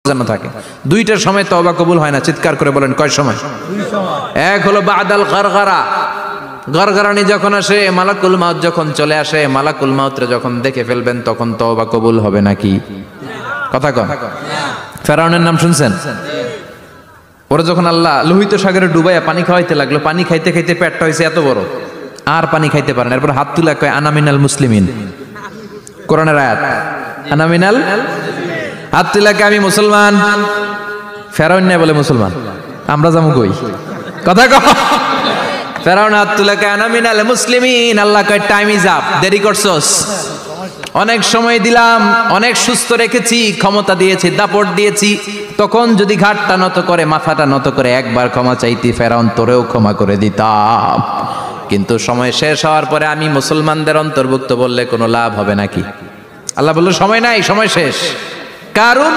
যেন থাকে। দুইটার সময় তওবা কবুল হয় না, চিৎকার করে বলেন কয় সময়? এক হলো বাদাল গরগরা, গরগরানি যখন আসে, মালাকুল মাউত যখন চলে আসে, মালাকুল মাউতরে যখন দেখে ফেলবেন তখন তওবা কবুল হবে নাকি? কথা কন। ফেরাউনের নাম শুনছেন? ওরা যখন আল্লাহ লোহিত সাগরে ডুবাইয়া পানি খাওয়াইতে লাগলো, পানি খাইতে খাইতে পেটটা হয়েছে এত বড়, আর পানি খাইতে পারেন। এরপর হাত তুলে কয় আনা মিনাল মুসলিমিন, কোরআনের আয়াত, আনা মিনাল, হাত তুলে কয় আমি মুসলমান। ফেরাউন না বলে মুসলমান, আমরা যাবো কই? কথা কও। ফেরাউন হাত তুলে কয় আনা মিনাল মুসলিমিন। আল্লাহ কয় টাইম ইজ আপ, দেরি করছস, অনেক সময় দিলাম, অনেক সুস্থ রেখেছি, ক্ষমতা দিয়েছি, দাপট দিয়েছি, তখন যদি ঘাটটা নত করে, মাথাটা নত করে একবার ক্ষমা চাইতি, ফেরাউন তোরেও ক্ষমা করে দিতাম। কিন্তু সময় শেষ হওয়ার পরে আমি মুসলমানদের অন্তর্ভুক্ত বললে কোনো লাভ হবে নাকি? আল্লাহ বলল সময় নাই, সময় শেষ। কারণ